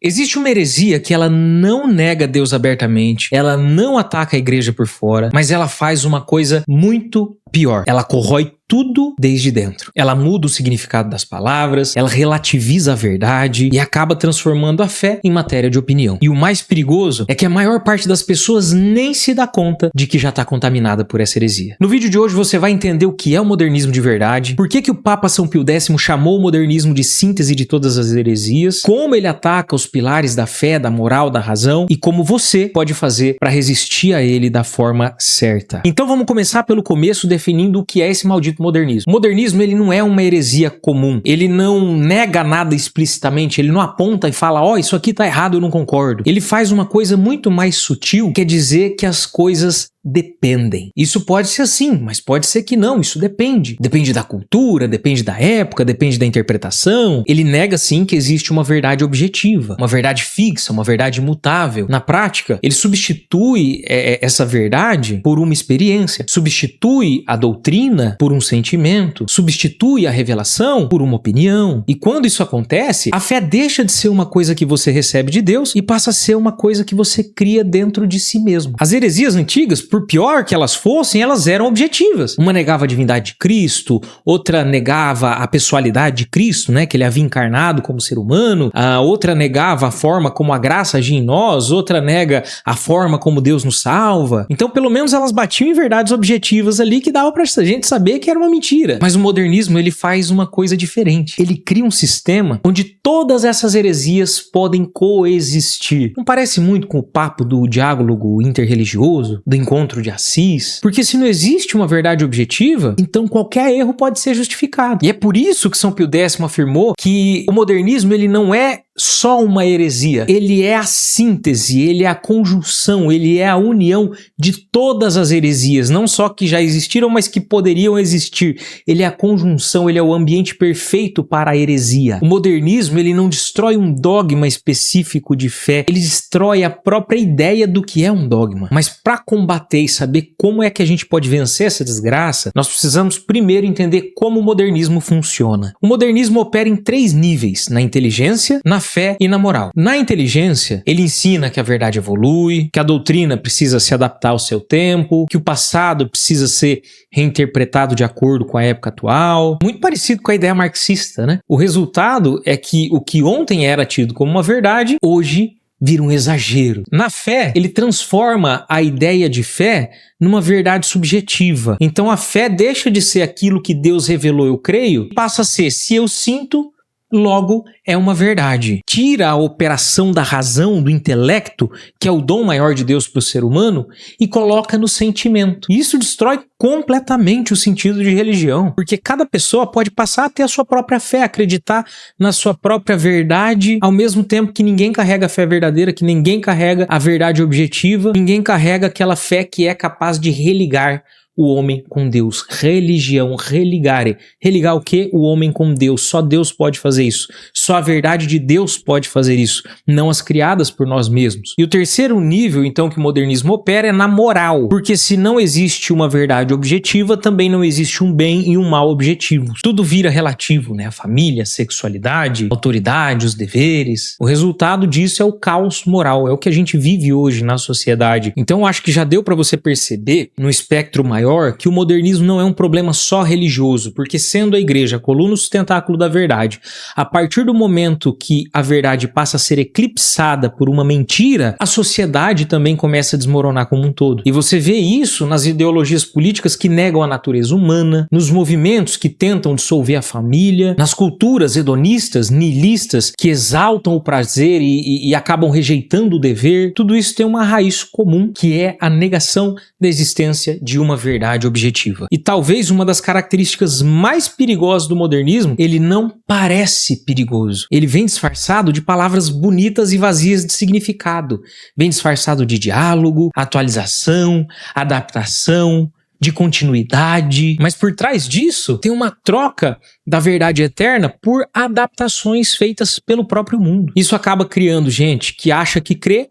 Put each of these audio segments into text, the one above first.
Existe uma heresia que ela não nega Deus abertamente, ela não ataca a igreja por fora, mas ela faz uma coisa muito pior. Ela corrói tudo desde dentro. Ela muda o significado das palavras, ela relativiza a verdade e acaba transformando a fé em matéria de opinião. E o mais perigoso é que a maior parte das pessoas nem se dá conta de que já está contaminada por essa heresia. No vídeo de hoje você vai entender o que é o modernismo de verdade, por que o Papa São Pio X chamou o modernismo de síntese de todas as heresias, como ele ataca os pilares da fé, da moral, da razão e como você pode fazer para resistir a ele da forma certa. Então vamos começar pelo começo, definindo o que é esse maldito modernismo. O modernismo, ele não é uma heresia comum. Ele não nega nada explicitamente, ele não aponta e fala, ó, isso aqui tá errado, eu não concordo. Ele faz uma coisa muito mais sutil, quer dizer que as coisas dependem. Isso pode ser assim, mas pode ser que não, isso depende. Depende da cultura, depende da época, depende da interpretação. Ele nega sim que existe uma verdade objetiva, uma verdade fixa, uma verdade imutável. Na prática, ele substitui essa verdade por uma experiência, substitui a doutrina por um sentimento, substitui a revelação por uma opinião. E quando isso acontece, a fé deixa de ser uma coisa que você recebe de Deus e passa a ser uma coisa que você cria dentro de si mesmo. As heresias antigas, por pior que elas fossem, elas eram objetivas. Uma negava a divindade de Cristo, outra negava a pessoalidade de Cristo, né, que ele havia encarnado como ser humano, a outra negava a forma como a graça agia em nós, outra nega a forma como Deus nos salva. Então, pelo menos elas batiam em verdades objetivas ali que dava pra gente saber que era uma mentira. Mas o modernismo, ele faz uma coisa diferente. Ele cria um sistema onde todas essas heresias podem coexistir. Não parece muito com o papo do diálogo interreligioso, do encontro de Assis? Porque se não existe uma verdade objetiva, então qualquer erro pode ser justificado. E é por isso que São Pio X afirmou que o modernismo, ele não é só uma heresia, ele é a síntese, ele é a conjunção, ele é a união de todas as heresias, não só que já existiram, mas que poderiam existir. Ele é a conjunção, ele é o ambiente perfeito para a heresia. O modernismo, ele não destrói um dogma específico de fé, ele destrói a própria ideia do que é um dogma. Mas para combater e saber como é que a gente pode vencer essa desgraça, nós precisamos primeiro entender como o modernismo funciona. O modernismo opera em 3 níveis: na inteligência, na fé e na moral. Na inteligência, ele ensina que a verdade evolui, que a doutrina precisa se adaptar ao seu tempo, que o passado precisa ser reinterpretado de acordo com a época atual. Muito parecido com a ideia marxista, né? O resultado é que o que ontem era tido como uma verdade, hoje vira um exagero. Na fé, ele transforma a ideia de fé numa verdade subjetiva. Então a fé deixa de ser aquilo que Deus revelou, eu creio, e passa a ser, se eu sinto, logo é uma verdade. Tira a operação da razão, do intelecto, que é o dom maior de Deus para o ser humano, e coloca no sentimento. E isso destrói completamente o sentido de religião, porque cada pessoa pode passar a ter a sua própria fé, acreditar na sua própria verdade, ao mesmo tempo que ninguém carrega a fé verdadeira, que ninguém carrega a verdade objetiva, ninguém carrega aquela fé que é capaz de religar o homem com Deus. Religião, religare. Religar o quê? O homem com Deus. Só Deus pode fazer isso. Só a verdade de Deus pode fazer isso, não as criadas por nós mesmos. E o terceiro nível, então, que o modernismo opera é na moral, porque se não existe uma verdade objetiva, também não existe um bem e um mal objetivo. Tudo vira relativo, né? A família, a sexualidade, a autoridade, os deveres. O resultado disso é o caos moral, é o que a gente vive hoje na sociedade. Então, eu acho que já deu para você perceber, no espectro maior, que o modernismo não é um problema só religioso, porque sendo a igreja a coluna sustentáculo da verdade, a partir do momento que a verdade passa a ser eclipsada por uma mentira, a sociedade também começa a desmoronar como um todo. E você vê isso nas ideologias políticas que negam a natureza humana, nos movimentos que tentam dissolver a família, nas culturas hedonistas, nihilistas, que exaltam o prazer e acabam rejeitando o dever. Tudo isso tem uma raiz comum, que é a negação da existência de uma verdade objetiva. E talvez uma das características mais perigosas do modernismo, ele não parece perigoso. Ele vem disfarçado de palavras bonitas e vazias de significado. Vem disfarçado de diálogo, atualização, adaptação, de continuidade. Mas por trás disso, tem uma troca da verdade eterna por adaptações feitas pelo próprio mundo. Isso acaba criando gente que acha que crê,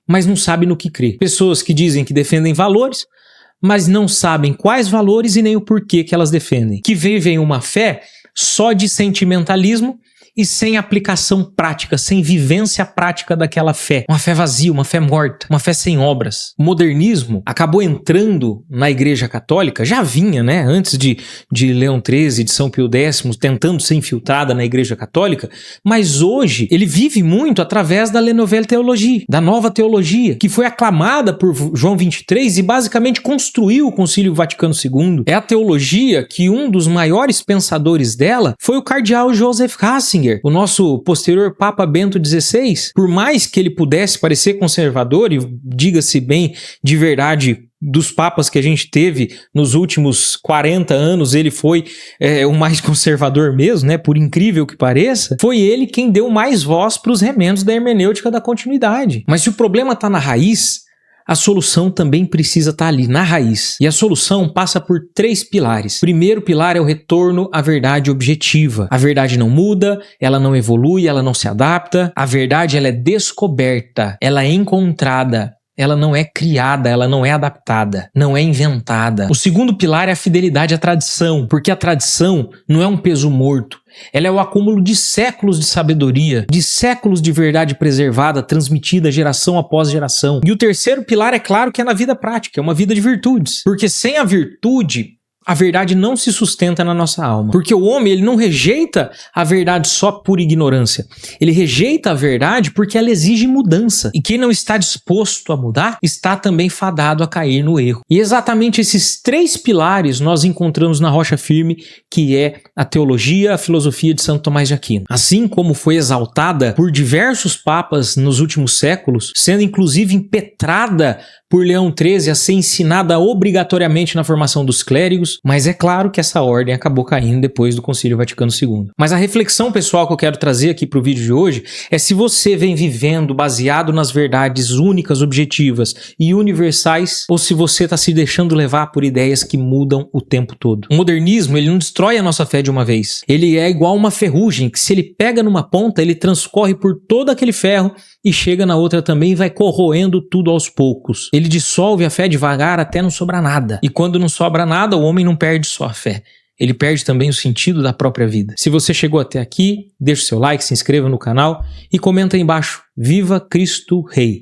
mas não sabe no que crê. Pessoas que dizem que defendem valores, mas não sabem quais valores e nem o porquê que elas defendem. Que vivem uma fé só de sentimentalismo e sem aplicação prática, sem vivência prática daquela fé. Uma fé vazia, uma fé morta, uma fé sem obras. O modernismo acabou entrando na Igreja Católica, já vinha, né, antes de Leão XIII, de São Pio X, tentando ser infiltrada na Igreja Católica, mas hoje ele vive muito através da Nouvelle Théologie, da nova teologia, que foi aclamada por João XXIII e basicamente construiu o Concílio Vaticano II. É a teologia que um dos maiores pensadores dela foi o cardeal Joseph Ratzinger, o nosso posterior Papa Bento XVI. Por mais que ele pudesse parecer conservador, e diga-se bem, de verdade, dos papas que a gente teve nos últimos 40 anos, ele foi o mais conservador mesmo, né? Por incrível que pareça, foi ele quem deu mais voz para os remendos da hermenêutica da continuidade. Mas se o problema está na raiz, a solução também precisa estar ali, na raiz. E a solução passa por 3 pilares. O primeiro pilar é o retorno à verdade objetiva. A verdade não muda, ela não evolui, ela não se adapta. A verdade, ela é descoberta, ela é encontrada. Ela não é criada, ela não é adaptada, não é inventada. O segundo pilar é a fidelidade à tradição, porque a tradição não é um peso morto. Ela é o acúmulo de séculos de sabedoria, de séculos de verdade preservada, transmitida geração após geração. E o terceiro pilar, é claro, que é na vida prática, é uma vida de virtudes. Porque sem a virtude, a verdade não se sustenta na nossa alma. Porque o homem, ele não rejeita a verdade só por ignorância. Ele rejeita a verdade porque ela exige mudança. E quem não está disposto a mudar, está também fadado a cair no erro. E exatamente esses 3 pilares nós encontramos na rocha firme, que é a teologia, a filosofia de Santo Tomás de Aquino. Assim como foi exaltada por diversos papas nos últimos séculos, sendo inclusive impetrada por Leão XIII a ser ensinada obrigatoriamente na formação dos clérigos, mas é claro que essa ordem acabou caindo depois do Concílio Vaticano II. Mas a reflexão pessoal que eu quero trazer aqui para o vídeo de hoje é se você vem vivendo baseado nas verdades únicas, objetivas e universais, ou se você está se deixando levar por ideias que mudam o tempo todo. O modernismo, ele não destrói a nossa fé de uma vez. Ele é igual uma ferrugem, que se ele pega numa ponta, ele transcorre por todo aquele ferro e chega na outra também e vai corroendo tudo aos poucos. Ele dissolve a fé devagar até não sobrar nada. E quando não sobra nada, o homem não perde só a fé. Ele perde também o sentido da própria vida. Se você chegou até aqui, deixa o seu like, se inscreva no canal e comenta aí embaixo: Viva Cristo Rei!